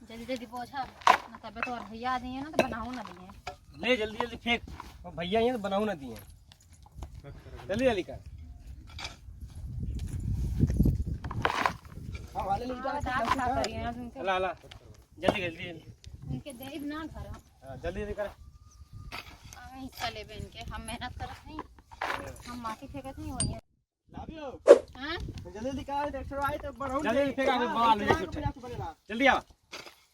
जल्दी जल्दी पहुंचा ना, तबीयत और भैया आ दिए ना तो बनाऊ ना दिए। ले जल्दी जल्दी फेंक, और भैया ये तो बनाऊ ना दिए। जल्दी जल्दी कर। आप क्या करिए ना उनके, ला ला जल्दी जल्दी जल्दी। उनके देव ना घर जल्दी जल्दी कर। हमें हिस्सा ले इनके, हम मेहनत करत नहीं, हम माटी फेंकत नहीं वही है। लाभियो हां जल्दी जल्दी कर, ट्रैक्टर आए तो बढ़ाऊ जल्दी जल्दी फेंक, आगे बवाल ले छुट्टे जल्दी आ,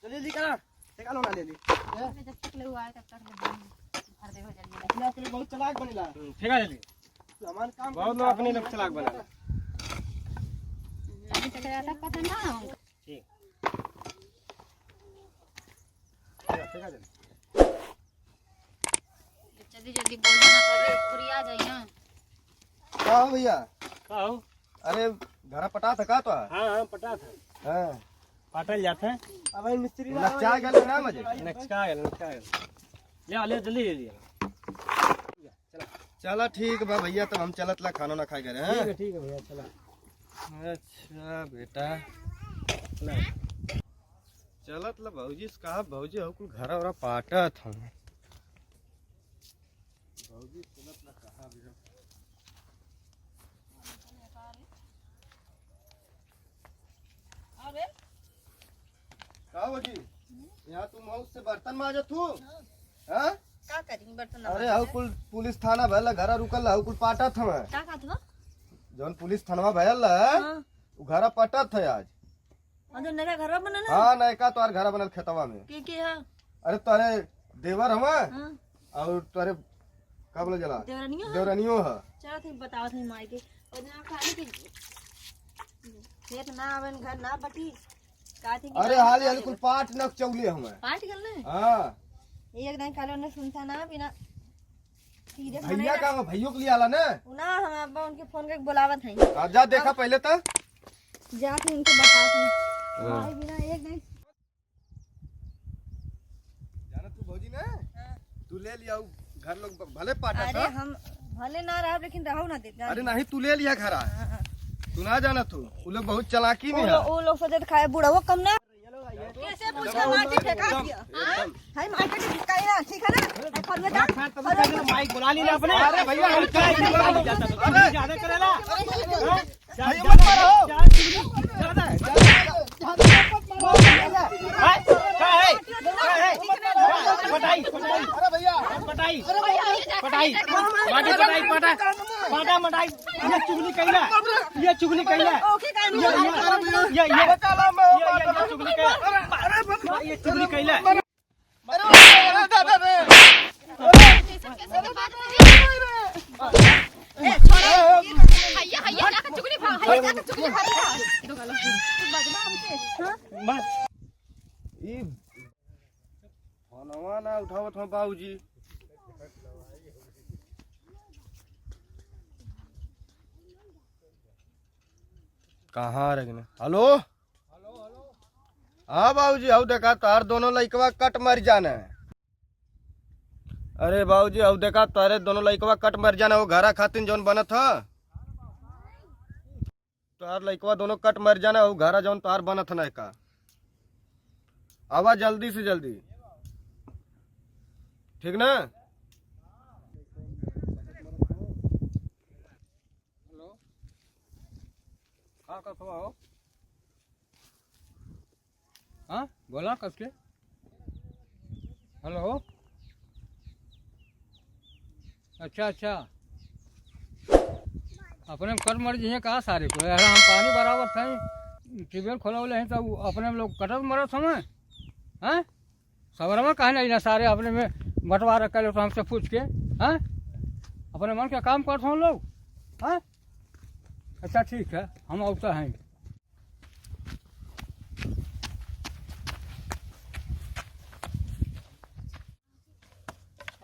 जल्दी जल्दी कर, फेंका लो ना ले ली। जब तक ले आए तब तक भर दे हो जल्दी। अपने आप के लिए बहुत चालाक बनेला। फेंका जल्दी, हमारे काम बहुत लोग अपने लोग चालाक बना। नहीं तो आता पता ना हमको। ठीक फेंका जल्दी। जल्दी जल्दी बोलना ना, तो पूरी आ जाई ना। का हो भैया? का हो? अरे घर पटा था का तो? हाँ पटा था। हाँ पाटल जाते हैं। अब मिस्त्री नक्चा गल ना मजे। नक्शा गया ले ले जल्दी जल्दी। चला ठीक बा भैया, तब हम चलत ला खाना ना खाए करे हैं। ठीक है भैया चला। अच्छा बेटा चलत ला भौजी से कहा, भौजी हो कुल घर और पाटत हम। भौजी चलत ला कहा भी अरे का भौजी यहाँ तुम हाउस से बर्तन माजत हो? हाँ का करी बर्तन? अरे हाउ कुल पुलिस थाना भैल घर रुकल हाउ कुल पाटत हम। का का था जौन पुलिस थाना भैल उ घर पटत है आज। जो नया घर बनल हाँ नयका तोर घर बनल खेतवा में। के है? अरे तोरे देवर हम हां और तोरे का बोला जला देवरानियो है। देवरानियो है। चलो ठीक बताओ थे माई के और ना खाली के खेत ना आवन घर ना बटी का थी। अरे हाल हाल कुल पाट नक चौले हम। पार्ट कर ले हाँ एक दिन कालो ने सुनता ना बिना सीधे भैया का भैया के लिए आला ना। ना हम अब उनके फोन करके बुलावत हैं। जा देखा पहले तो जाके उनको बताते हैं भाई बिना एक दिन जाना तू भौजी ना तू ले लिया घर लोग भले पाटा अरे था। हम भले ना रहा लेकिन रहू ना देता। अरे नहीं तू ले लिया घर तू ना जाना तू वो लोग बहुत चालाकी में है। वो लोग सोचे खाए बूढ़ा वो कम ना कैसे पूछ के माटी फेंका दिया। हाय माटी के फेंका ना ठीक है ना। फरवे जा माइक बुला ली ना अपने। अरे भैया हम क्या अरे ज्यादा करेला भैया मत मारो। पटाई अरे भैया पटाई पटाई माटी पटाई पटा पाटा मटाई। ये चुगली कैला ये चुगली कैला ये चुगली कैला ये चुगली कैला। फोनवा ना उठावत हो बाबूजी। कहाँ रह गए? हेलो हाँ बाबूजी आओ देखा तार दोनों लइकवा कट मर जाना है। अरे बाबूजी आओ देखा तारे दोनों लइकवा कट मर जाना। वो घरा खातिर जौन बनत है तार लइकवा दोनों कट मर जाना। वो घरा जौन तार बनत है का आवा जल्दी से जल्दी ठीक ना। हेलो हाँ कब हो? हाँ बोला कब के? हेलो अच्छा अच्छा अपने कर मर्जी है कहा सारे को यार हम पानी बराबर थे ट्यूबवेल खोला हैं तो अपने लोग कटक मरत समय हैं सबर में कहा नहीं ना सारे अपने में बंटवारा कर लो तो हमसे पूछ के हैं अपने मन का काम करते हो लोग हैं। अच्छा ठीक है हम औता हैं।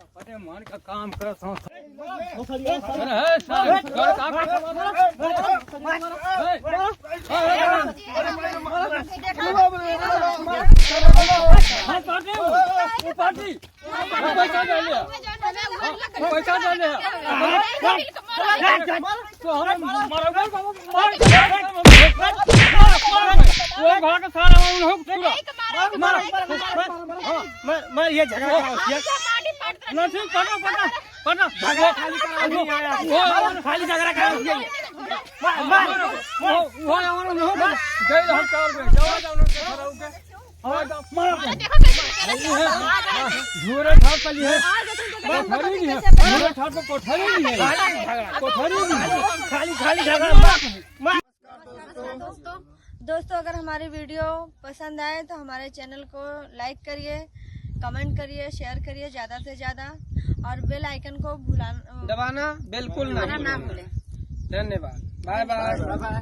अपने मन का काम करते हो पैसा दे ले सारा मैं ये झगड़ा नहीं पटा पटा पटा झगड़ा खाली करा नहीं आया खाली झगड़ा करा वो हमारा नहीं होगा गए हम चावल पे जाओ जाओ ना खड़ा होके हवा जाओ मारो झूरे ठाट पली है कोठरी नहीं है झूरे ठाट पे कोठरी नहीं है कोठरी नहीं है खाली खाली झगड़ा दोस्तों अगर हमारी वीडियो पसंद आए तो हमारे चैनल को लाइक करिए, कमेंट करिए, शेयर करिए ज़्यादा से ज़्यादा और बेल आइकन को दबाना बिल्कुल ना भूलें। धन्यवाद। Bye bye.